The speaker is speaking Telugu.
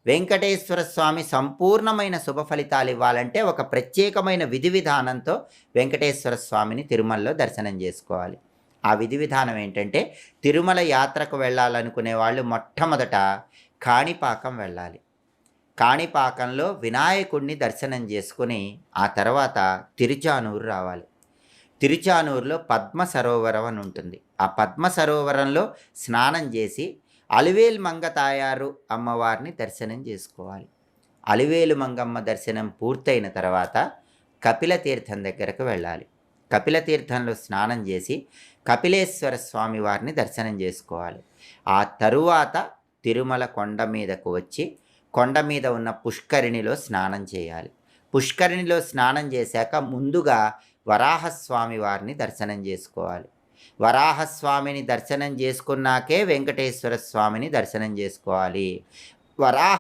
వెంకటేశ్వర స్వామి సంపూర్ణమైన శుభ ఫలితాలు ఇవ్వాలంటే ఒక ప్రత్యేకమైన విధి విధానంతో వెంకటేశ్వర స్వామిని తిరుమలలో దర్శనం చేసుకోవాలి. ఆ విధి విధానం ఏంటంటే, తిరుమల యాత్రకు వెళ్ళాలనుకునే వాళ్ళు మొట్టమొదట కాణిపాకం వెళ్ళాలి. కాణిపాకంలో వినాయకుడిని దర్శనం చేసుకుని ఆ తర్వాత తిరుచానూరు రావాలి. తిరుచానూరులో పద్మ సరోవరం అని ఉంటుంది. ఆ పద్మ సరోవరంలో స్నానం చేసి అలివేలు మంగ తాయారు అమ్మవారిని దర్శనం చేసుకోవాలి. అలివేలు మంగమ్మ దర్శనం పూర్తయిన తర్వాత కపిల తీర్థం దగ్గరకు వెళ్ళాలి. కపిల తీర్థంలో స్నానం చేసి కపిలేశ్వర స్వామి వారిని దర్శనం చేసుకోవాలి. ఆ తరువాత తిరుమల కొండ మీదకు వచ్చి కొండ మీద ఉన్న పుష్కరిణిలో స్నానం చేయాలి. పుష్కరిణిలో స్నానం చేశాక ముందుగా వరాహస్వామి వారిని దర్శనం చేసుకోవాలి. వరాహస్వామిని దర్శనం చేసుకున్నాకే వెంకటేశ్వర స్వామిని దర్శనం చేసుకోవాలి. వరాహ